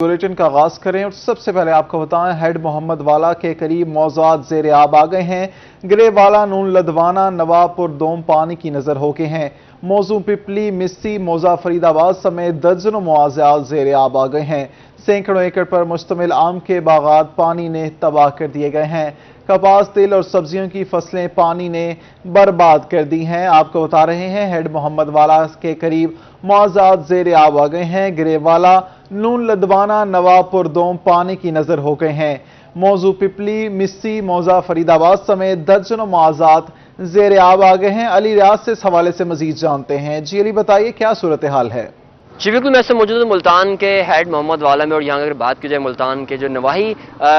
Bulletin का आगाज करें और सबसे पहले आपको बताएं हेड मोहम्मद वाला के करीब मौज़ूआत ज़ेर आब आ गए हैं। ग्रे वाला, नून लदवाना, नवाबपुर दोम पानी की नजर हो गए हैं। मौजू पिपली, मिस्सी, मौजा फरीदाबाद समेत दर्जनों मौज़ूआत ज़ेर आब आ गए हैं। सैकड़ों एकड़ पर मुश्तमिल आम के बागात पानी ने तबाह कर दिए गए हैं। कपास, तिल और सब्जियों की फसलें पानी ने बर्बाद कर दी हैं। आपको बता रहे हैं हेड मोहम्मद वाला के करीब मौज़ूआत ज़ेर आब आ गए हैं। ग्रे वाला, नून लदवाना, नवाबपुर दोम पानी की नजर हो गए हैं। मौजू पिपली, मिस्सी, मौजा फरीदाबाद समेत दर्जनों मौज़ूआत ज़ेर आब आ गए हैं। अली रियाज से इस हवाले से मजीद जानते हैं। जी अली, बताइए क्या सूरत हाल है? जी बिल्कुल, मैं मौजूद हूँ मुल्तान के हेड मोहम्मद वाला में, और यहाँ अगर बात की जाए मुल्तान के जो नवाही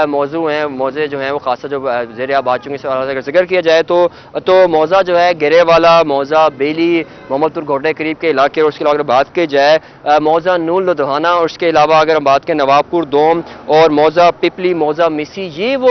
मौजू हैं, मौजे जो हैं वो खासा जो ज़ेर आब आ चुके हैं, अगर जिक्र किया जाए तो मौजा जो है गिरे वाला, मौजा बेली, मोहम्मदपुर घोटे करीब के इलाके, और उसके अलावा अगर बात की जाए मौजा नून लुधियाना, और उसके अलावा अगर हम बात करें नवाबपुर दोम और मौजा पिपली, मौजा मिस्सी, ये वो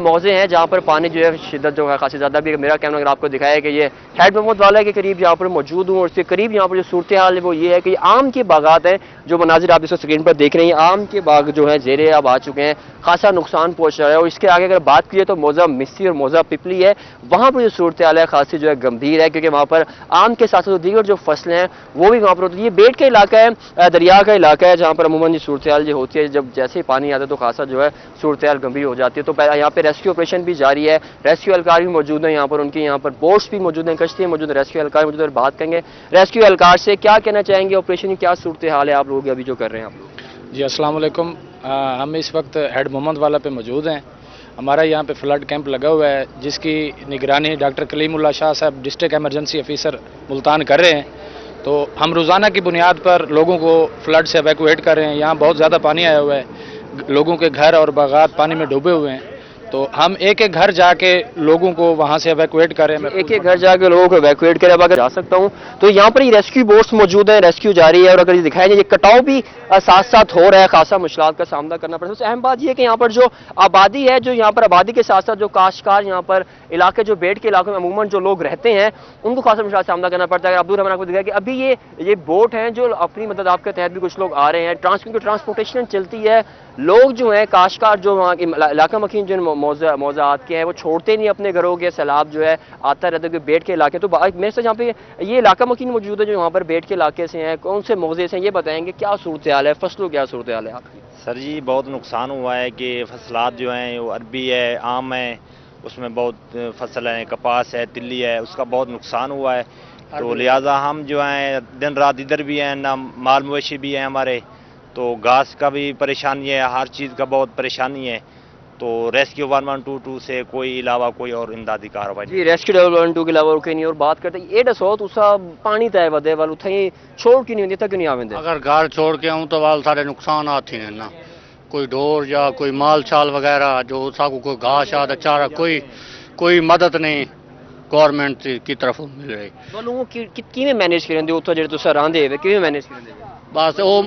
मौजे हैं जहाँ पर पानी जो है शिद्दत जो है खासी ज़्यादा भी। मेरा कैमरा अगर आपको दिखाया कि ये हेड मोहम्मद वाला के करीब यहाँ पर मौजूद हूँ, और उसके करीब यहाँ पर जो सूरत हाल है वो ये है कि आम के बागात हैं। जो मनाजिर आप इस स्क्रीन पर देख रहे हैं, आम के बाग जो हैं ज़ेरे आब आ चुके हैं, खासा नुकसान पहुंच रहा है। और इसके आगे अगर बात की जाए तो मौजा मिस्सी और मौजा पिपली है, वहां पर जो सूरत हाल है खासी जो है गंभीर है, क्योंकि वहां पर आम के साथ साथ दीगर जो फसलें हैं वो भी वहां पर होती है। ये बेट का इलाका है, दरिया का इलाका है, जहां पर अमूमन सूरत हाल जो होती है, जब जैसे ही पानी आता है तो खासा जो है सूरत हाल गंभीर हो जाती है। तो यहाँ पे रेस्क्यू ऑपरेशन भी जारी है, रेस्क्यू एहलकार भी मौजूद है यहाँ पर, उनकी यहाँ पर बोट्स भी मौजूद हैं, कश्तियाँ मौजूद है, रेस्क्यू एहलकार मौजूद है। बात करेंगे रेस्क्यू एहलकार से, क्या कहना चाहेंगे ऑपरेशन की क्या सूरत हाल है आप लोग अभी जो कर रहे हैं आप लोग? जी अस्सलाम वालेकुम। हम इस वक्त हेड मोहम्मद वाला पे मौजूद हैं। हमारा यहाँ पे फ्लड कैंप लगा हुआ है, जिसकी निगरानी डॉक्टर कलीमुल्लाह शाह साहब डिस्ट्रिक्ट एमरजेंसी ऑफिसर मुल्तान कर रहे हैं। तो हम रोज़ाना की बुनियाद पर लोगों को फ्लड से एवैक्यूएट कर रहे हैं। यहाँ बहुत ज़्यादा पानी आया हुआ है, लोगों के घर और बागात पानी में डूबे हुए हैं। तो हम एक एक घर जाके लोगों को वहाँ से एवैक्यूएट कर रहे हैं। एक एक घर जाके लोगों को एवैक्यूएट करें। अब अगर जा सकता हूँ तो यहाँ पर ये रेस्क्यू बोट्स मौजूद हैं, रेस्क्यू जारी है, और अगर ये दिखाया जाए ये कटाव भी साथ साथ हो रहा है, खासा मुश्किलात का सामना करना पड़ता है। सबसे अहम बात यह है कि यहाँ पर जो आबादी है, जो यहाँ पर आबादी के साथ साथ जो काश्तकार यहाँ पर इलाके, जो बेट के इलाकों में अमूमन जो लोग रहते हैं, उनको खासा मुश्किल का सामना करना पड़ता है। अब्दुल रहमान आपको दिखाया कि अभी ये बोट हैं जो अपनी मदद आपके तहत भी कुछ लोग आ रहे हैं, ट्रांसपोर्टेशन चलती है। लोग जो हैं काश्तकार जो वहाँ के इलाका मकीन जो मौज़ूआत के हैं वो छोड़ते नहीं अपने घरों के, सैलाब जो है आता रहता है बेट के इलाके। तो मेरे से यहाँ पे ये इलाका मकीन मौजूद है जो यहाँ पर बेट के इलाके से हैं, कौन से मौजे से हैं, ये बताएंगे क्या सूरत हाल है, फसलों क्या सूरत हाल है आपकी? सर जी बहुत नुकसान हुआ है कि फसलात जो हैं वो अरबी है, आम है, उसमें बहुत फसल है, कपास है, तिल्ली है, उसका बहुत नुकसान हुआ है। तो लिहाजा हम जो हैं दिन रात इधर भी हैं, ना माल मवेशी भी हैं हमारे, तो घास का भी परेशानी है, हर चीज़ का बहुत परेशानी है। तो रेस्क्यू 1122 से कोई अलावा कोई और इमदादी कार्रवाई जी रेस्क्यू 1122 के अलावा कोई नहीं। और बात करते ये दसो तुसा पानी तय वधे वाल उथे छोड़ क्यों नहीं होंदी, क्यों नहीं आवेंदे? अगर घर छोड़ के आऊँ तो वाल सारे नुकसान आते हैं ना, कोई ढोर या कोई माल छाल वगैरह जो साकू कोई घास आदि चारा कोई मदद नहीं गवर्नमेंट की तरफ मिल रही। वालों किवें मैनेज करेंदे उथे जेड़े तुसा रहंदे वे, किवें मैनेज करेंदे? बस वो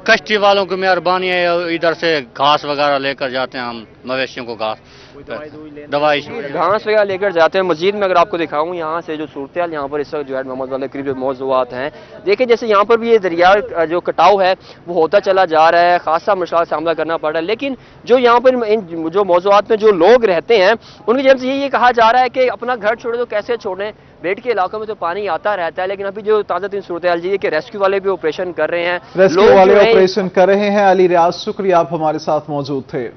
कश्ती वालों की मेहरबानी है, इधर से घास वगैरह लेकर जाते हैं हम मवेशियों को, घास दवाई घास वगैरह लेकर जाते हैं। मस्जिद में अगर आपको दिखाऊं यहाँ से जो सूरत हाल यहाँ पर इस वक्त जो है मोहम्मद वाले करीब जो मौज़ूआत हैं, देखिए जैसे यहाँ पर भी ये दरिया जो कटाव है वो होता चला जा रहा है, खासा मुश्किल का सामना करना पड़ रहा है। लेकिन जो यहाँ पर इन जो मौज़ूआत में जो लोग रहते हैं उनकी जब से ये कहा जा रहा है कि अपना घर छोड़े तो कैसे छोड़ें, बेट के इलाकों में तो पानी आता रहता है। लेकिन अभी जो ताज़ा तीन सूरत हाल ये कि रेस्क्यू वाले भी ऑपरेशन कर रहे हैं, रेस्क्यू वाले ऑपरेशन कर रहे हैं। अली रियाज शुक्रिया, आप हमारे साथ मौजूद थे।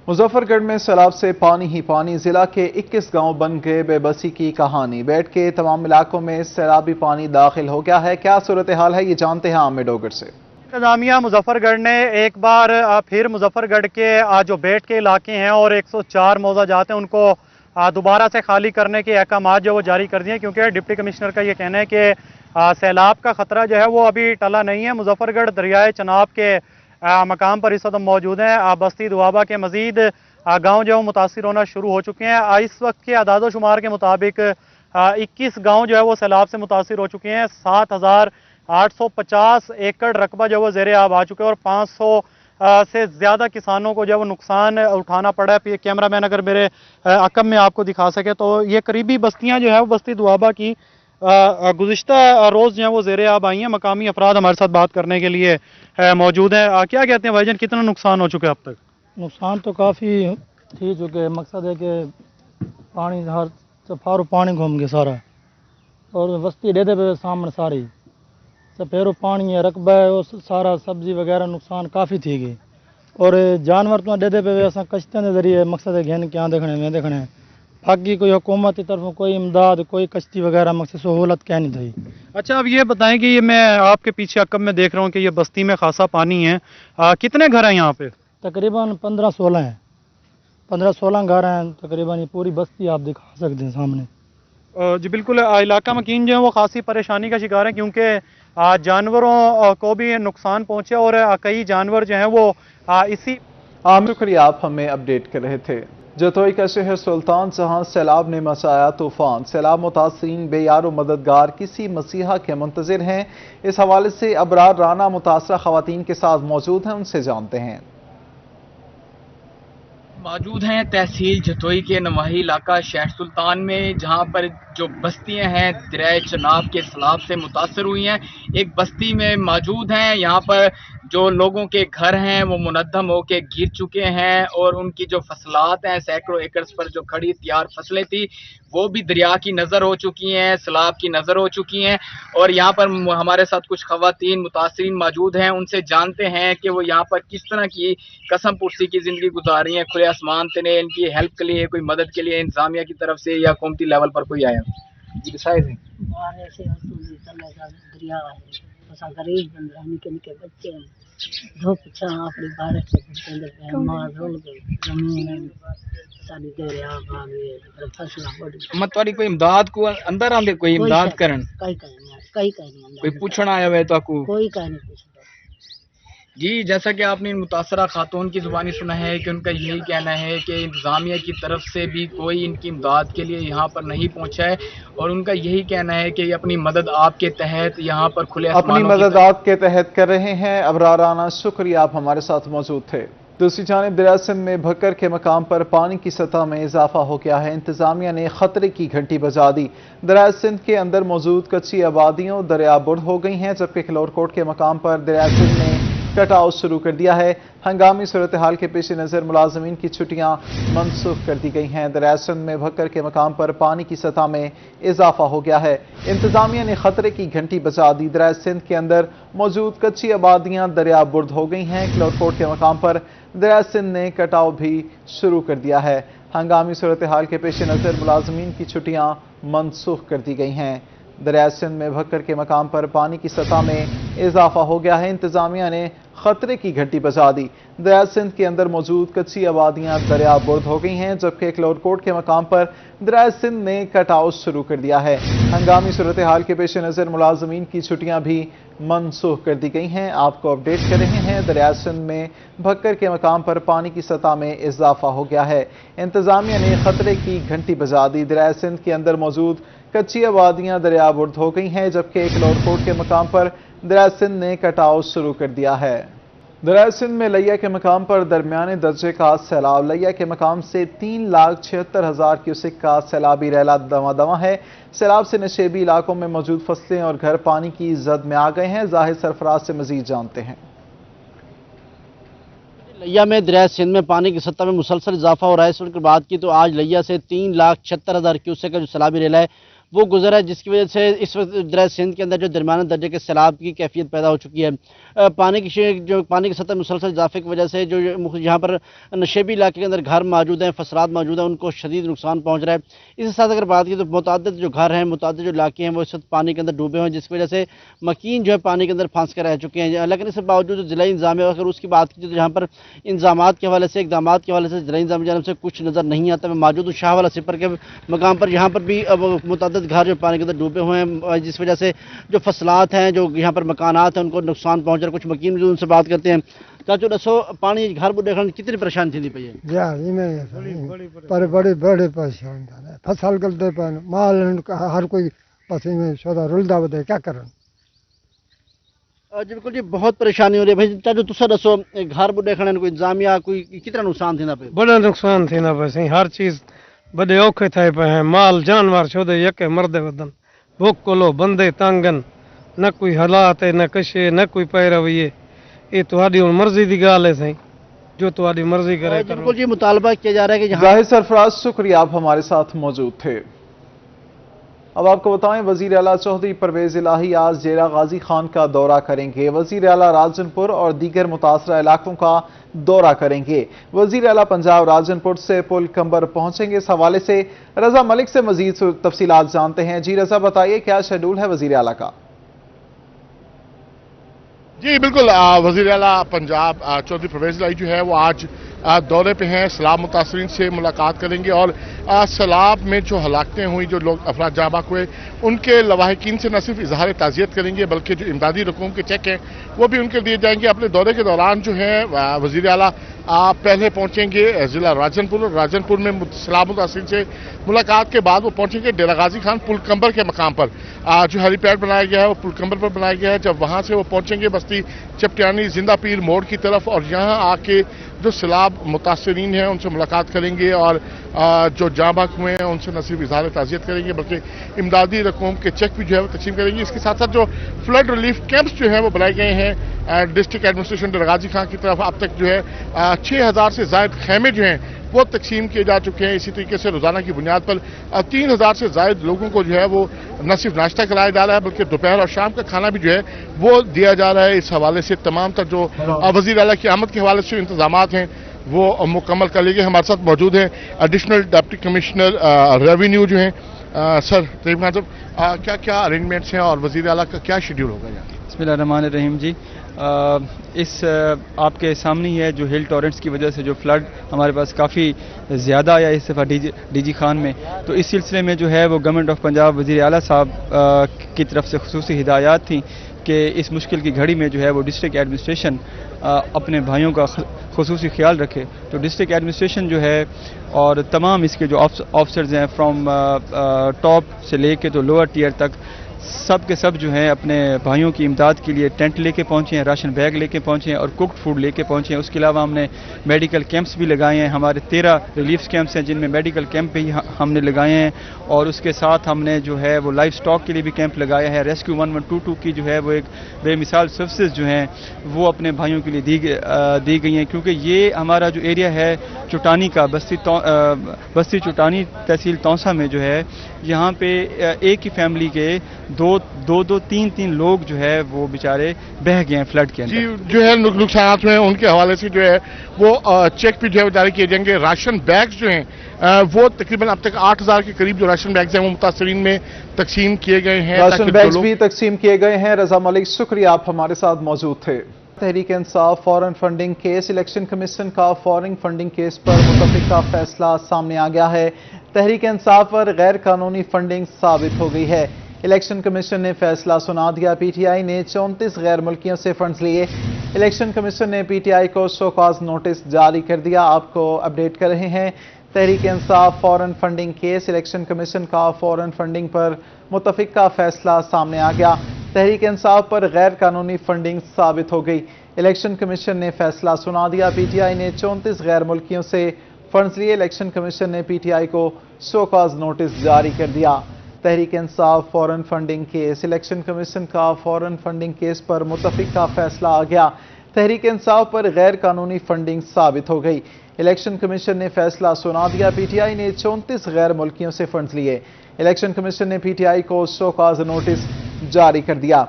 मुजफ्फरगढ़ में सैलाब से पानी ही पानी, जिला के 21 गांव बन गए बेबसी की कहानी। बेट के तमाम इलाकों में सैलाबी पानी दाखिल हो गया है। क्या सूरत हाल है ये जानते हैं आमिर डोगर से। इंतजामिया मुजफ्फरगढ़ ने एक बार फिर मुजफ्फरगढ़ के जो बेट के इलाके हैं और 104 मौज़ात हैं उनको दोबारा से खाली करने के अहकाम जो वो जारी कर दिए, क्योंकि डिप्टी कमिश्नर का ये कहना है कि सैलाब का खतरा जो है वो अभी टला नहीं है। मुजफ्फरगढ़ दरियाए चनाब के मकाम पर इस वक्त मौजूद हैं। बस्ती दुआबा के मजीद गाँव जो है मुतासिर होना शुरू हो चुके हैं। इस वक्त के अदाद शुमार के मुताबिक 21 गाँव जो है वो सैलाब से मुतासिर हो चुके हैं। 7,850 एकड़ रकबा जो है वो ज़ेरे आब आ चुके हैं और 500 से ज़्यादा किसानों को जो है वो नुकसान उठाना पड़ा है। कैमरा मैन अगर मेरे अकब में आपको दिखा सके तो ये करीबी बस्तियां जो है वो बस्ती दुआबा की गुज़िश्ता रोज़ जो है वो ज़ेर आब आई हैं, मकामी अफराद हमारे साथ बात करने के लिए मौजूद हैं। क्या कहते हैं भाईजान, कितना नुकसान हो चुका है अब तक? नुकसान तो काफ़ी थी चुके, मकसद है कि पानी हर सफारो पानी घूम गया सारा, और बस्ती डेदे पे सामने सारी सफेरो पानी है, रकबा है, वो सारा सब्जी वगैरह नुकसान काफ़ी थी गई। और जानवर तो डेदे पे अस कश्तियों के जरिए मकसद है घेन क्या देखने में देखने, बाकी कोई हुकूमत की तरफ कोई इमदाद कोई कश्ती वगैरह मकसद सहूलत क्या नहीं थी। अच्छा, अब ये बताएं कि ये मैं आपके पीछे अकब में देख रहा हूँ कि ये बस्ती में खासा पानी है, कितने घर हैं यहाँ पे? तकरीबन 15-16 हैं, 15-16 घर हैं तकरीबन, ये पूरी बस्ती आप दिखा सकते हैं सामने। जी बिल्कुल, इलाका मकीन जो है वो खासी परेशानी का शिकार है, क्योंकि जानवरों को भी नुकसान पहुँचे और कई जानवर जो हैं वो इसी शुक्रिया, आप हमें अपडेट कर रहे थे। जतोई का शहर सुल्तान जहां सैलाब ने मचाया तूफान, सैलाब मुतासरीन बेयार मददगार किसी मसीहा के मुंतजिर हैं। इस हवाले से अबरार राना मुतासरा खवातीन के साथ मौजूद हैं, उनसे जानते हैं। मौजूद हैं तहसील जतोई के नवाही इलाका शहर सुल्तान में, जहां पर जो बस्तियां हैं दरिया चनाब के सैलाब से मुतासर हुई हैं। एक बस्ती में मौजूद हैं, यहाँ पर जो लोगों के घर हैं वो मुनद्दम होके गिर चुके हैं, और उनकी जो फसलात हैं सैकड़ों एकड़ पर जो खड़ी तैयार फसलें थी वो भी दरिया की नज़र हो चुकी हैं, सैलाब की नज़र हो चुकी हैं। और यहाँ पर हमारे साथ कुछ खवातीन मुतासरीन मौजूद हैं, उनसे जानते हैं कि वो यहाँ पर किस तरह की कसम पुरसी की ज़िंदगी गुजार रही हैं। खुले आसमान तने इनकी हेल्प के लिए, कोई मदद के लिए इंतजामिया की तरफ से या कौमती लेवल पर कोई आया? जी गरीब बंदा, निके निके बच्चे हैं, धूप छां अपनी बारिश के अंदर पे मार रोल गई जमीन सारी दे आप आ गए फसला बढ़ मत वाली कोई इमदाद को अंदर आंदे कोई इमदाद करन कई नहीं कोई पूछना आया हुआ तो आपको कोई कहीं नहीं पूछता। जी, जैसा कि आपने मुतासरा खातून की ज़ुबानी सुना है कि उनका यही कहना है कि इंतज़ामिया की तरफ से भी कोई इनकी इमदाद के लिए यहाँ पर नहीं पहुँचा है, और उनका यही कहना है कि अपनी मदद आपके तहत यहाँ पर खुले अपनी मदद आपके तहत कर रहे हैं। अबराराना शुक्रिया, आप हमारे साथ मौजूद थे। दूसरी जानिब दरिया सिंध में भक्कर के मकाम पर पानी की सतह में इजाफा हो गया है। इंतजामिया ने खतरे की घंटी बजा दी। दरिया सिंध के अंदर मौजूद कच्ची आबादियों दरिया बुढ़ हो गई हैं, जबकि खलोरकोट के मकाम पर दरिया सिंध ने कटाव शुरू कर दिया है। हंगामी सूरत हाल के पेश नज़र मुलाजमीन की छुट्टियां मनसूख कर दी गई हैं। दरिया सिंध में भक्कर के मकाम पर पानी की सतह में इजाफा हो गया है। इंतजामिया ने खतरे की घंटी बजा दी। दरिया सिंध के अंदर मौजूद कच्ची आबादियां दरिया बुर्द हो गई हैं। खलोरकोट के मकाम पर दरिया सिंध ने कटाव भी शुरू कर दिया है। हंगामी सूरत हाल के पेश नज़र मुलाजमीन की छुट्टियां मनसूख कर दी गई हैं। दरिया सिंध में भक्कर के मकाम पर पानी की सतह में इजाफा हो गया है। इंतजामिया ने खतरे की घंटी बजा दी। दरिया सिंध के अंदर मौजूद कच्ची आबादियां दरिया बुर्द हो गई हैं, जबकि खलोरकोट के मकाम पर दरिया सिंध ने कटाव शुरू कर दिया है। हंगामी सूरत हाल के पेश नज़र मुलाजमीन की छुट्टियां भी मनसूख कर दी गई हैं। आपको अपडेट कर रहे हैं। दरिया सिंध में भक्कर के मकाम पर पानी की सतह में इजाफा हो गया है। इंतजामिया ने खतरे की घंटी बजा दी। दरिया सिंध के अंदर मौजूद कच्ची आबादियां दरिया बुर्द हो गई हैं, जबकि खलोरकोट के मकाम पर दरिया सिंध ने कटाव शुरू कर दिया है। दरिया सिंध में लिया के मकाम पर दरमियाने दर्जे का सैलाब। लिया के मकाम से 3,76,000 क्यूसेक का सैलाबी रैला दमा है। सैलाब से नशेबी इलाकों में मौजूद फसलें और घर पानी की जद में आ गए हैं। जाहिर सरफराज से मजीद जानते हैं। लिया में दरिया सिंध में पानी की सतह में मुसलसल इजाफा हो रहा है। इस वक्त बात की तो आज लिया से 3,76,000 क्यूसेक का जो सैलाबी रैला है वो गुजरा है, जिसकी वजह से इस वक्त दरिया सिंध के अंदर जो दरमियाने दर्जे के सैलाब की कैफियत पैदा हो चुकी है। पानी की सतह मुसलसल इजाफे की वजह से जो यहाँ पर नशेबी इलाके के अंदर घर मौजूद हैं, फसलात मौजूद हैं, उनको शदीद नुकसान पहुँच रहा है। इसके साथ अगर बात की तो मुतअद्दिद जो घर हैं, मुतअद्दिद जो इलाके हैं वो इस वक्त पानी के अंदर डूबे हुए हैं, जिसकी वजह से मकीन जो है पानी के अंदर फंस कर रह चुके हैं। लेकिन इसके बावजूद जिला इंतजाम है, अगर उसकी बात की तो यहाँ पर इंतजाम के हवाले से इकदाम के हवाले से जिला इंतजाम की जानब से कुछ नज़र नहीं आता। मैं मौजूद हूँ शाह वाला सिपर के मकाम पर, यहाँ पर भी अब मुतअद्दिद घर जो पानी के अंदर डूबे हुए हैं, जिस वजह से जो फसलात हैं, जो यहाँ पर मकानात हैं, उनको नुकसान पहुँच रहा है। कुछ मकीन जो उनसे बात करते हैं। चाचू दसो पानी घर बुढ़े कितनी परेशानी थी पई है? बड़े परेशान फसल गलते पे माल हर कोई पसी में सौदा रुलदा बदे क्या करन। जी बिल्कुल जी, बहुत परेशानी हो रही है भाई। चाचू तुसा दसो घर बुढ़े कोई इंतजामिया कोई कितना नुकसान थींदा पे? बड़ा नुकसान थींदा पे, हर चीज बड़े औखे थे पे हैं। माल जानवर छोदे यके मरदे वदन भुक्कलो बंदे तंगन न कोई हालात है न कशे न कोई पैरवी ये तुम्हारी मर्जी की गाल है सही जो तुम्हारी मर्जी करे करो। बिल्कुल जी, मुतालबा किया जा रहा है कि जहाँ जाहिद सरफराज, शुक्रिया, आप हमारे साथ मौजूद थे। अब आपको बताएं, वजीर आला चौधरी परवेज इलाही आज डेरा गाजी खान का दौरा करेंगे। वजीर आला राजनपुर और दीगर मुतासरा इलाकों का दौरा करेंगे। वजीर आला पंजाब राजनपुर से पुल कंबर पहुंचेंगे। इस हवाले से रजा मलिक से मजीद तफसीलात जानते हैं। जी रजा, बताइए क्या शेड्यूल है वजीर आला का? जी बिल्कुल, वज़ीर आला पंजाब चौधरी परवेज इलाही जो है वो आज दौरे पे हैं। सैलाब मुतासरीन से मुलाकात करेंगे और सैलाब में जो हलाकतें हुई, जो लोग अफराद जाँ बाक हुए, उनके लवाहिकीन से न सिर्फ इजहार ताज़ियत करेंगे बल्कि जो इमदादी रकूम के चेक हैं वो भी उनके दिए जाएंगे। अपने दौरे के दौरान जो है वज़ीर आला पहले पहुंचेंगे ज़िला राजनपुर और राजनपुर में सैलाब मुतासरीन से मुलाकात के बाद वो पहुंचेंगे डेरा गाजी खान पुल कंबर के मकाम पर। जो हेलीपैड बनाया गया है वो पुल कंबर पर बनाया गया है। जब वहां से वो पहुंचेंगे बस्ती चपटियानी जिंदा पीर मोड़ की तरफ और यहाँ आके जो सैलाब मुतासरीन हैं उनसे मुलाकात करेंगे और जो जाँ बाक हुए हैं उनसे न सिर्फ इजहार ताज़ियत करेंगे बल्कि इमदादी रकूम के चेक भी जो है वो तकसीम करेंगे। इसके साथ साथ जो फ्लड रिलीफ कैंप्स जो हैं वो बनाए गए हैं डिस्ट्रिक्ट एडमिनिस्ट्रेशन डेरा गाजी खान की तरफ, अब तक जो है 6000 से ज़ायद खैमे जो हैं वो तकसीम किए जा चुके हैं। इसी तरीके से रोजाना की बुनियाद पर 3000 से ज़ायद लोगों को जो है वो न सिर्फ नाश्ता कराया जा रहा है बल्कि दोपहर और शाम का खाना भी जो है वो दिया जा रहा है। इस हवाले से तमाम तर जो वज़ीर आला की आमद के हवाले से इंतजामात हैं वो मुकम्मल कर लिए गए। हमारे साथ मौजूद हैं एडिशनल डिप्टी कमिश्नर रेवेन्यू जो हैं सर तरीब खान साहब, क्या क्या अरेंजमेंट्स हैं और वज़ीर आला का क्या शेड्यूल होगा यहाँ? बिस्मिल्लाहिर्रहमानिर्रहीम जी, इस आपके सामने ही है जो हिल टॉरेंट्स की वजह से जो फ्लड हमारे पास काफ़ी ज़्यादा आया इस दफ़ा डीजी खान में, तो इस सिलसिले में जो है वो गवर्नमेंट ऑफ पंजाब वज़ीर आला साहब की तरफ से खुसूसी हिदायत थी कि इस मुश्किल की घड़ी में जो है वो डिस्ट्रिक्ट एडमिनिस्ट्रेशन अपने भाइयों का खुसूसी ख्याल रखे। तो डिस्ट्रिक्ट एडमिनिस्ट्रेशन जो है और तमाम इसके जो ऑफिसर्स हैं फ्रॉम टॉप से लेके तो लोअर टीयर तक सब के सब जो हैं अपने भाइयों की इमदाद के लिए टेंट लेके पहुँचे हैं, राशन बैग लेके पहुँचे हैं और कुक्ड फूड लेके पहुँचे हैं। उसके अलावा हमने मेडिकल कैंप्स भी लगाए हैं। हमारे 13 रिलीफ कैंप्स हैं जिनमें मेडिकल कैंप भी हमने लगाए हैं और उसके साथ हमने जो है वो लाइफ स्टॉक के लिए भी कैंप लगाया है। रेस्क्यू 1122 की जो है वो एक बेमिसाल सर्विसेज जो हैं वो अपने भाइयों के लिए दी गई हैं, क्योंकि ये हमारा जो एरिया है चुटानी का, बस्ती चुटानी तहसील तौसा में जो है यहाँ पे एक ही फैमिली के दो तीन लोग जो है वो बेचारे बह गए हैं फ्लड के अंदर। जी जो है नुकसान हुए हैं उनके हवाले से जो है वो चेक भी जो है जारी किए जाएंगे। राशन बैग्स जो हैं वो तकरीबन अब तक 8000 के करीब जो राशन बैग्स हैं वो मुतासरीन में तकसीम किए गए हैं। राशन बैग्स भी तकसीम किए गए हैं। रजा मलिक, शुक्रिया, आप हमारे साथ मौजूद थे। Tehreek Insaf foreign funding case, election commission का फॉरेन फंडिंग केस पर मुतफ़िका फैसला सामने आ गया है। तहरीक इंसाफ पर गैर कानूनी फंडिंग साबित हो गई है। इलेक्शन कमीशन ने फैसला सुना दिया। पीटीआई ने 34 गैर मुल्कियों से फंड्स लिए। इलेक्शन कमीशन ने पीटीआई को शो कॉज नोटिस जारी कर दिया। आपको अपडेट कर रहे हैं Tehreek Insaf foreign funding case, election commission का फॉरेन फंडिंग पर मुतफ़िका फैसला सामने आ गया। तहरीक इंसाफ पर गैर कानूनी फंडिंग साबित हो गई। इलेक्शन कमीशन ने फैसला सुना दिया। पीटीआई ने 34 गैर मुल्कियों से फंड्स लिए। इलेक्शन कमीशन ने पीटीआई को शो कॉज नोटिस जारी कर दिया। Tehreek Insaf foreign funding case, election commission का फॉरेन फंडिंग केस पर मुतफ़िका फैसला आ गया। तहरीक इंसाफ पर गैर कानूनी फंडिंग साबित हो गई। इलेक्शन कमीशन ने फैसला सुना दिया। पीटीआई ने 34 गैर मुल्कियों से फंड्स लिए। इलेक्शन कमीशन ने पीटीआई को शो कॉज नोटिस जारी कर दिया।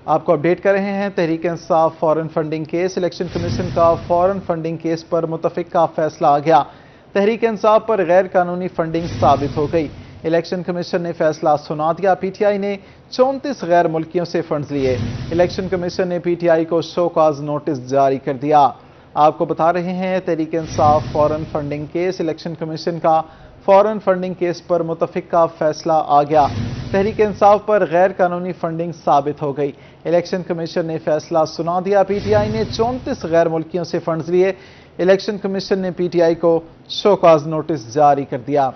आपको अपडेट कर रहे हैं Tehreek Insaf foreign funding case, election commission का फॉरेन फंडिंग केस पर मुतफ़िका फैसला आ गया। तहरीक इंसाफ पर गैर कानूनी फंडिंग साबित हो गई। इलेक्शन कमीशन ने फैसला सुना दिया। पीटीआई ने 34 गैर मुल्कियों से फंड्स लिए। इलेक्शन कमीशन ने पीटीआई को शो कॉज नोटिस जारी कर दिया। आपको बता रहे हैं Tehreek Insaf foreign funding case, election commission का फॉरेन फंडिंग केस पर मुतफ़िका फैसला आ गया। तहरीक इंसाफ पर गैर कानूनी फंडिंग साबित हो गई। इलेक्शन कमीशन ने फैसला सुना दिया। पीटीआई ने 34 गैर मुल्कियों से फंड्स लिए। इलेक्शन कमीशन ने पीटीआई को शो कॉज नोटिस जारी कर दिया।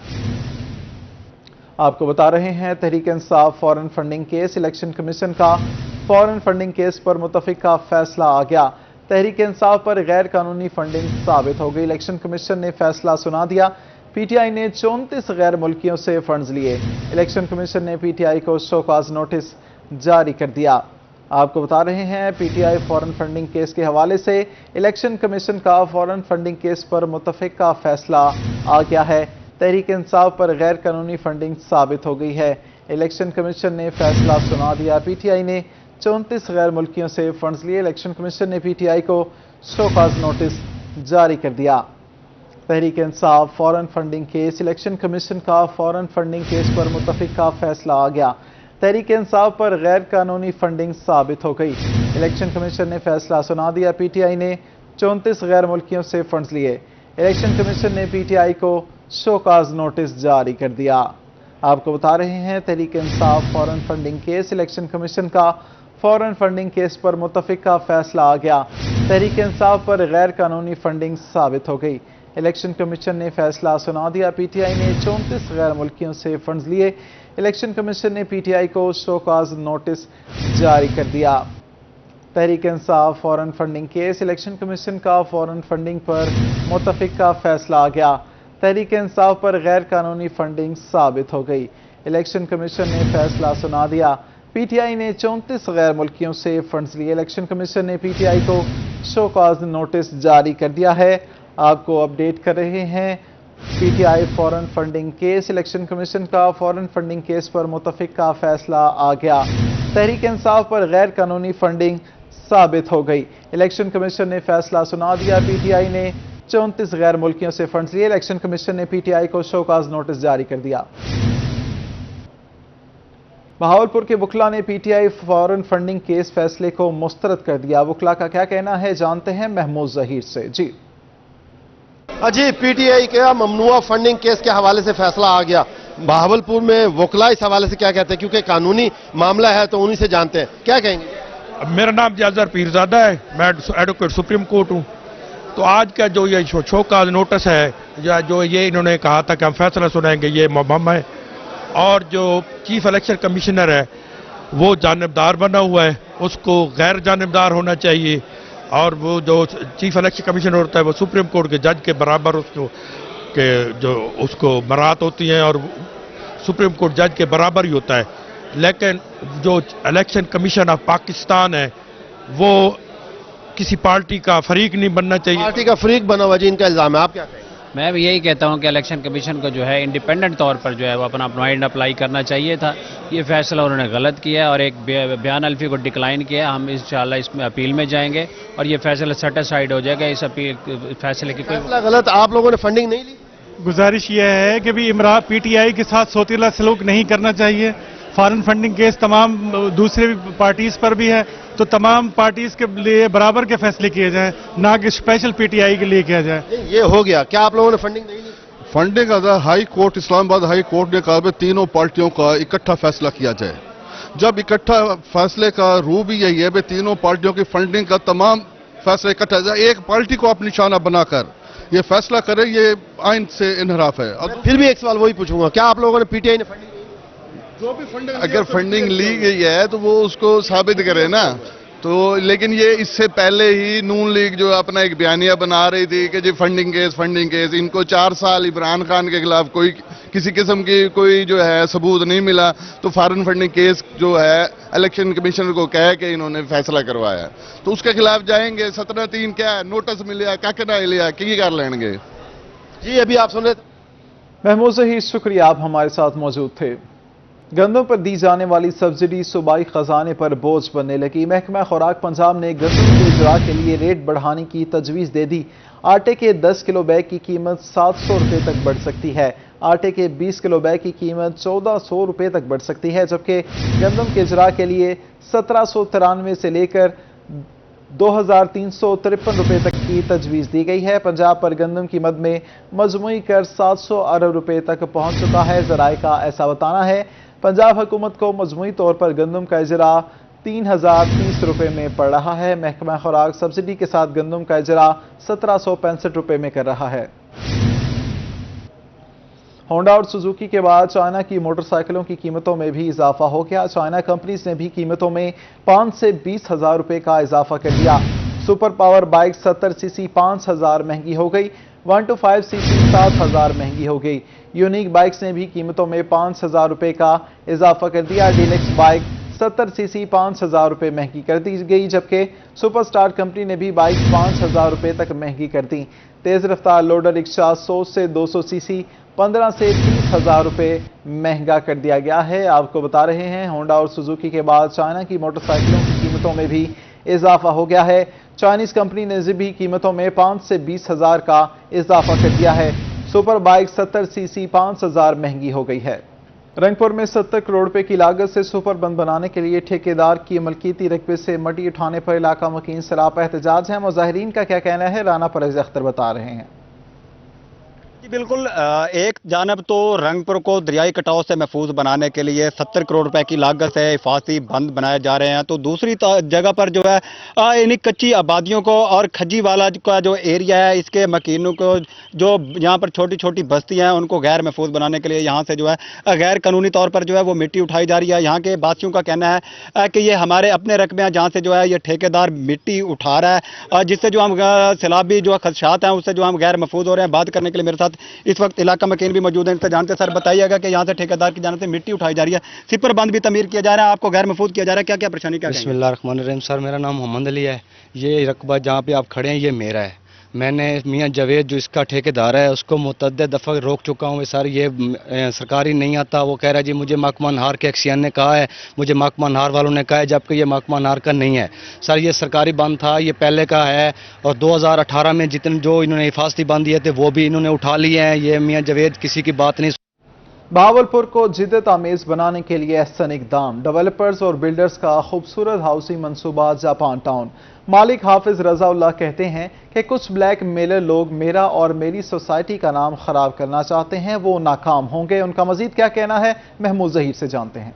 आपको बता रहे हैं Tehreek Insaf foreign funding case, election commission का फॉरेन फंडिंग केस पर मुतफ़िका फैसला आ गया। तहरीक इंसाफ पर गैर कानूनी फंडिंग साबित हो गई। इलेक्शन कमीशन ने फैसला सुना दिया। PTI ने 34 गैर मुल्कियों से फंड्स लिए। इलेक्शन कमीशन ने PTI को शोकॉज नोटिस जारी कर दिया। आपको बता रहे हैं PTI फॉरेन फंडिंग केस के हवाले से इलेक्शन कमीशन का फॉरेन फंडिंग केस पर मुतफिका फैसला आ गया है। तहरीक इंसाफ पर गैर कानूनी फंडिंग साबित हो गई है। इलेक्शन कमीशन ने फैसला सुना दिया। PTI ने 34 गैर मुल्कियों से फंड्स लिए। इलेक्शन कमीशन ने PTI को शोकॉज नोटिस जारी कर दिया। Tehreek Insaf foreign funding case, election commission का फॉरेन फंडिंग केस पर मुतफिका फैसला आ गया। तहरीक इंसाफ पर गैर कानूनी फंडिंग साबित हो गई। इलेक्शन कमीशन ने फैसला सुना दिया। PTI ने 34 गैर मुल्कियों से फंड्स लिए। इलेक्शन कमीशन ने PTI को शोकॉज नोटिस जारी कर दिया। आपको बता रहे हैं Tehreek Insaf foreign funding case, election commission का फॉरेन फंडिंग केस पर मुतफिका फैसला आ गया। तहरीक इंसाफ पर गैर कानूनी फंडिंग साबित हो गई। इलेक्शन कमीशन ने फैसला सुना दिया। PTI ने 34 गैर मुल्कियों से फंड्स लिए। इलेक्शन कमीशन ने PTI को शोकॉज नोटिस जारी कर दिया। Tehreek Insaf foreign funding case, election commission का फॉरेन फंडिंग पर मुतफिका फैसला आ गया। तहरीक इंसाफ पर गैर कानूनी फंडिंग साबित हो गई। इलेक्शन कमीशन ने फैसला सुना दिया। PTI ने 34 गैर मुल्कियों से फंड्स लिए। इलेक्शन कमीशन ने PTI को शोकॉज नोटिस जारी कर दिया है। आपको अपडेट कर रहे हैं PTI foreign funding case, election commission का फॉरेन फंडिंग केस पर मुतफिका फैसला आ गया। तहरीक इंसाफ पर गैर कानूनी फंडिंग साबित हो गई। इलेक्शन कमीशन ने फैसला सुना दिया। PTI ने 34 गैर मुल्कियों से फंड्स लिए। इलेक्शन कमीशन ने PTI को शोकॉज नोटिस जारी कर दिया। बहावलपुर के वकला ने PTI फॉरेन फंडिंग केस फैसले को मुस्तरद कर दिया। वकला का क्या कहना है, जानते हैं महमूद जहीर से। जी PTI का ममनुआ फंडिंग केस के हवाले से फैसला आ गया। बहावलपुर में वकला इस हवाले से क्या कहते हैं, क्योंकि कानूनी मामला है तो उन्हीं से जानते हैं, क्या कहेंगे? मेरा नाम जाजर पीरजादा है, मैं एडवोकेट सुप्रीम कोर्ट हूँ। तो आज का जो ये शोकॉज नोटिस है, या जो ये इन्होंने कहा था कि हम फैसला सुनाएंगे, ये मुबहम है। और जो चीफ इलेक्शन कमिश्नर है वो जानिबदार बना हुआ है, उसको गैर जानिबदार होना चाहिए। और वो जो चीफ इलेक्शन कमिश्नर होता है वो सुप्रीम कोर्ट के जज के बराबर उसको के जो उसको मराहत होती हैं और सुप्रीम कोर्ट जज के बराबर ही होता है। लेकिन जो इलेक्शन कमीशन ऑफ पाकिस्तान है वो किसी पार्टी का फरीक नहीं बनना चाहिए। पार्टी का फरीक बना हुआ जी इनका इल्जाम है, आप क्या कहें? मैं भी यही कहता हूं कि इलेक्शन कमीशन को जो है इंडिपेंडेंट तौर पर जो है वो अपना माइंड अप्लाई करना चाहिए था। ये फैसला उन्होंने गलत किया है और एक बयान अल्फी को डिक्लाइन किया। हम इंशाल्लाह इसमें अपील में जाएंगे और ये फैसला सेटिस्फाइड हो जाएगा। इस अपील फैसले की फैसला गलत, आप लोगों ने फंडिंग नहीं ली। गुजारिश ये है कि भी PTI के साथ सोतीला सलूक नहीं करना चाहिए। फॉरेन फंडिंग केस तमाम दूसरे पार्टीज पर भी है, तो तमाम पार्टीज के लिए बराबर के फैसले किए जाएं, ना कि स्पेशल PTI के लिए किया जाए। ये हो गया, क्या आप लोगों ने फंडिंग नहीं ली? Funding high court, Islamabad high court ने कहा तीनों पार्टियों का इकट्ठा फैसला किया जाए। जब इकट्ठा फैसले का रूह भी यही है, तीनों पार्टियों की फंडिंग का तमाम फैसला इकट्ठा जाए, एक पार्टी को आप निशाना बनाकर ये फैसला करे, ये आइन से इनहराफ है। फिर भी एक सवाल वही पूछूंगा, क्या आप लोगों ने PTI ने फंडिंग जो भी फंडिंग अगर फंडिंग ली गई है तो वो उसको साबित करे ना। तो लेकिन ये इससे पहले ही नून लीग जो अपना एक बयानिया बना रही थी कि जी फंडिंग केस, इनको 4 साल इमरान खान के खिलाफ कोई किसी किस्म की कोई जो है सबूत नहीं मिला, तो फॉरेन फंडिंग केस जो है इलेक्शन कमिश्नर को कह के इन्होंने फैसला करवाया, तो उसके खिलाफ जाएंगे। 17-3 क्या है, नोटिस मिले क्या नहीं लिया, की कर लेंगे जी। अभी आप सुन रहे थे महमूद जहीर, शुक्रिया आप हमारे साथ मौजूद थे। गंदम पर दी जाने वाली सब्सिडी सूबाई खजाने पर बोझ बनने लगी। महकमा खुराक पंजाब ने गंदम के इजरा के लिए रेट बढ़ाने की तजवीज़ दे दी। आटे के 10 किलो बैग की कीमत 700 रुपये तक बढ़ सकती है। आटे के 20 किलो बैग की कीमत 1400 रुपये तक बढ़ सकती है, जबकि गंदम के इजरा के लिए 1793 से लेकर 2353 रुपये तक की तजवीज़ दी गई है। पंजाब पर गंदम की मद में मजमूई कर 700 अरब रुपये तक पहुँच चुका है। ज़राए का ऐसा बताना है पंजाब हुकूमत को मजमूई तौर पर गंदम का इजरा 3030 रुपये में पड़ रहा है। महकमा खुराक सब्सिडी के साथ गंदम का इजरा 1765 रुपये में कर रहा है। होंडा और सुजुकी के बाद चाइना की मोटरसाइकिलों की कीमतों में भी इजाफा हो गया। चाइना कंपनीज ने भी कीमतों में 5 से 20 हज़ार रुपये का इजाफा कर दिया। सुपर पावर बाइक 70 सीसी 5000 महंगी हो गई। 125 सीसी 7,000 महंगी हो गई। यूनिक बाइक्स ने भी कीमतों में 5,000 रुपए का इजाफा कर दिया। डीलक्स बाइक 70 सीसी 5,000 रुपए महंगी कर दी गई, जबकि सुपरस्टार कंपनी ने भी बाइक 5,000 रुपए तक महंगी कर दी। तेज रफ्तार लोडर रिक्शा 100 से 200 सीसी 15 से 30,000 रुपए महंगा कर दिया गया है। आपको बता रहे हैं होंडा और सुजुकी के बाद चाइना की मोटरसाइकिलों की कीमतों में भी इजाफा हो गया है। चाइनीज कंपनी ने भी कीमतों में 5 से 20,000 का इजाफा कर दिया है। सुपर बाइक 70 सीसी 5,000 महंगी हो गई है। रंगपुर में 70 करोड़ रुपए की लागत से सुपर बंद बनाने के लिए ठेकेदार की मलकीती रकबे से मटी उठाने पर इलाका मकीन सरापा एहतजाज है। मुजाहिरीन का क्या कहना है, राना परवेज अख्तर बता रहे हैं। बिल्कुल, एक जानब तो रंगपुर को दरियाई कटाव से महफूज बनाने के लिए 70 करोड़ रुपए की लागत से हिफाजती बंद बनाए जा रहे हैं, तो दूसरी जगह पर जो है इन्हीं कच्ची आबादियों को और खज्जी वाला का जो एरिया है इसके मकीनों को, जो यहाँ पर छोटी छोटी बस्तियां हैं उनको गैर महफूज बनाने के लिए यहाँ से जो है गैर कानूनी तौर पर जो है वो मिट्टी उठाई जा रही है। यहाँ के वासियों का कहना है कि ये हमारे अपने रकबे हैं जहाँ से जो है ये ठेकेदार मिट्टी उठा रहा है, जिससे जो हम सैलाबी जो खदशात हैं उससे जो हम गैर महफूज हो रहे हैं। बात करने के लिए मेरे साथ इस वक्त इलाका मकीन भी मौजूद है, इनसे जानते हैं। सर बताइएगा कि यहाँ से ठेकेदार की जानिब से मिट्टी उठाई जा रही है, सिपर बंद भी तमीर किया जा रहा है, आपको गैर महफूज किया जा रहा है, क्या क्या परेशानी क्या? बिस्मिल्लाहिर्रहमानिर्रहीम। सर मेरा नाम मोहम्मद अली है। ये रकबा जहाँ पे आप खड़े हैं ये मेरा है। मैंने मियां जावेद जो इसका ठेकेदार है उसको मुतअद्दिद दफ़ा रोक चुका हूँ। सर ये सरकारी नहीं आता, वो कह रहा है जी मुझे महकमा नहार के एक्सियन ने कहा है, मुझे महकमा नहार वालों ने कहा है, जबकि ये महकमा नहार का नहीं है। सर ये सरकारी बंद था, ये पहले का है, और 2018 में जितने जो इन्होंने हिफाजती बंद दिए थे वो भी इन्होंने उठा लिए हैं। ये मियां जावेद किसी की बात नहीं। बहावलपुर को जिद्दत आमेज बनाने के लिए अहसन इक़दाम, डेवलपर्स और बिल्डर्स का खूबसूरत हाउसिंग मंसूबा जापान टाउन। मालिक हाफिज रजाउल्लाह कहते हैं कि कुछ ब्लैक मेलर लोग मेरा और मेरी सोसाइटी का नाम खराब करना चाहते हैं, वो नाकाम होंगे। उनका मजीद क्या कहना है, महमूद ज़हीर से जानते हैं।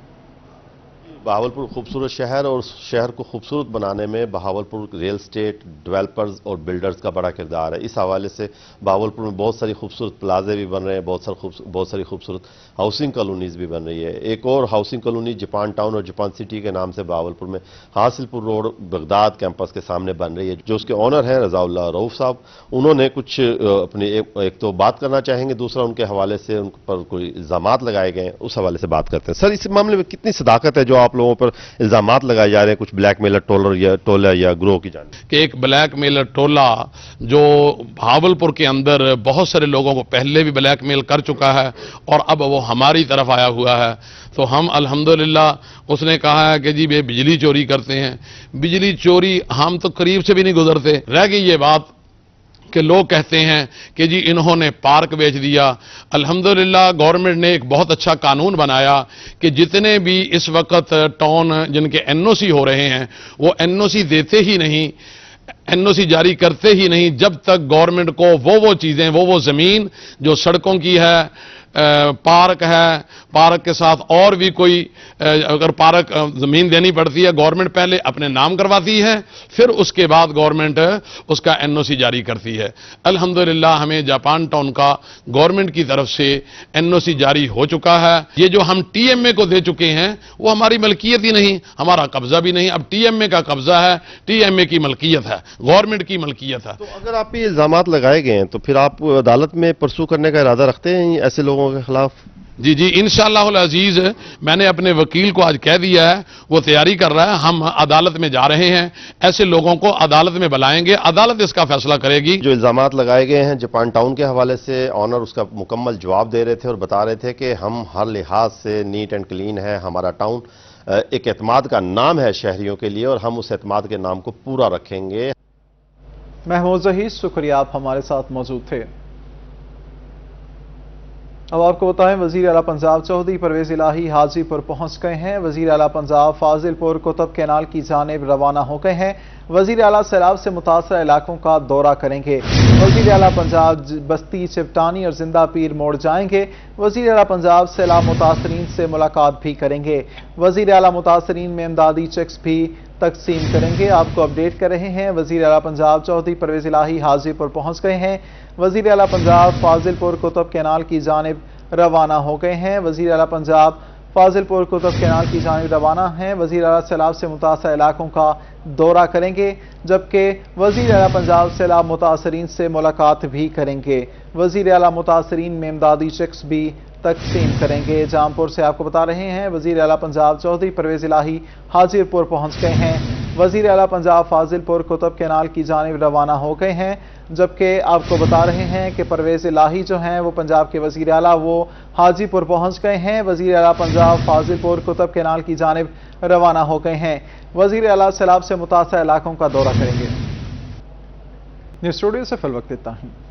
बहावलपुर खूबसूरत शहर और शहर को खूबसूरत बनाने में बहावलपुर रियल एस्टेट डेवलपर्स और बिल्डर्स का बड़ा किरदार है। इस हवाले से बहावलपुर में बहुत सारी खूबसूरत प्लाजे भी बन रहे हैं, बहुत सारी खूबसूरत हाउसिंग कॉलोनीज भी बन रही है। एक और हाउसिंग कॉलोनी जापान टाउन और जापान सिटी के नाम से बहावलपुर में हासिलपुर रोड बगदाद कैंपस के सामने बन रही है, जो उसके ऑनर हैं रजाउल्लाह रऊफ साहब। उन्होंने कुछ अपनी एक तो बात करना चाहेंगे, दूसरा उनके हवाले से उन पर कोई इल्ज़ामात लगाए गए हैं, उस हवाले से बात करते हैं। सर इस मामले में कितनी सदाकत है जो आप लोगों पर इल्जामात लगाए जा रहे हैं कुछ ब्लैक मेलर टोला या ग्रोह की जानिब कि एक ब्लैक मेलर टोला जो भावलपुर के अंदर बहुत सारे लोगों को पहले भी ब्लैक मेल कर चुका है और अब वो हमारी तरफ आया हुआ है, तो हम अल्हम्दुलिल्लाह उसने कहा है कि जी वे बिजली चोरी करते हैं। बिजली चोरी हम तो करीब से भी नहीं गुजरते, रह गई ये बात कि लोग कहते हैं कि जी इन्होंने पार्क बेच दिया। अल्हम्दुलिल्लाह गवर्नमेंट ने एक बहुत अच्छा कानून बनाया कि जितने भी इस वक्त टाउन जिनके एनओसी हो रहे हैं वो एनओसी देते ही नहीं, एनओसी जारी करते ही नहीं जब तक गवर्नमेंट को वो चीजें वो जमीन जो सड़कों की है, पार्क है, पार्क के साथ और भी कोई अगर पार्क जमीन देनी पड़ती है, गवर्नमेंट पहले अपने नाम करवाती है, फिर उसके बाद गवर्नमेंट उसका एनओसी जारी करती है। अल्हम्दुलिल्लाह हमें जापान टाउन का गवर्नमेंट की तरफ से एनओसी जारी हो चुका है। ये जो हम टीएमए को दे चुके हैं वो हमारी मलकियत ही नहीं, हमारा कब्जा भी नहीं, अब टीएमए का कब्जा है, टीएमए की मलकियत है, गवर्नमेंट की मलकियत है। तो अगर आप ये इल्जामात लगाए गए हैं तो फिर आप अदालत में परसू करने का इरादा रखते हैं ऐसे लोगों के खिलाफ? जी इंशाअल्लाह अजीज मैंने अपने वकील को आज कह दिया है, वो तैयारी कर रहा है, हम अदालत में जा रहे हैं, ऐसे लोगों को अदालत में बुलाएंगे, अदालत इसका फैसला करेगी। जो इल्जामात लगाए गए हैं जापान टाउन के हवाले से ऑनर उसका मुकम्मल जवाब दे रहे थे और बता रहे थे कि हम हर लिहाज से नीट एंड क्लीन है, हमारा टाउन एक एतमाद का नाम है शहरियों के लिए और हम उस एतमाद के नाम को पूरा रखेंगे। महमूद ज़हीर, शुक्रिया आप हमारे साथ मौजूद थे। अब आपको बताएं वजीर आला पंजाब चौधरी परवेज इलाही हाजीपुर पहुंच गए हैं। वजीर आला पंजाब फाजिलपुर कुतुब कैनाल की जानिब रवाना हो गए हैं। वजीर आला सैलाब से मुतासर इलाकों का दौरा करेंगे। वजीर आला पंजाब बस्ती, चिपटानी और जिंदा पीर मोड़ जाएंगे। वजीर आला पंजाब सैलाब मुतासरीन से मुलाकात भी करेंगे। वजीर आला मुतासरीन में इमदादी चेक्स भी तकसीम करेंगे। आपको अपडेट कर रहे हैं वजीर आला पंजाब चौधरी परवेज इलाही हाजीपुर पहुंच गए हैं। वजीर आला पंजाब फाजिलपुर कुतुब कैनाल की जानिब रवाना हो गए हैं। वजीर आला पंजाब فاضل پور قطب کینال کی جانب روانہ ہیں۔ وزیر اعلیٰ سیلاب سے متاثرہ علاقوں کا دورہ کریں گے، جبکہ وزیر اعلیٰ پنجاب سیلاب متاثرین سے ملاقات بھی کریں گے۔ وزیر اعلیٰ متاثرین میں امدادی چیکس بھی تقسیم کریں گے۔ جامپور سے آپ کو بتا رہے ہیں وزیر اعلیٰ پنجاب چودھری پرویز الہی حاجر پور پہنچ گئے ہیں۔ وزیر اعلیٰ پنجاب فاضل پور قطب کینال کی جانب روانہ ہو گئے ہیں، جبکہ آپ کو بتا رہے ہیں کہ پرویز الہی جو ہیں وہ پنجاب کے وزیر اعلیٰ وہ حاجی پور پہنچ گئے ہیں۔ وزیر اعلیٰ پنجاب فاضل پور قطب کینال کی جانب روانہ ہو گئے ہیں۔ وزیر اعلیٰ سیلاب سے متاثرہ علاقوں کا دورہ کریں گے۔ نیوز اسٹوڈیو سے فی الوقت اتنا ہی۔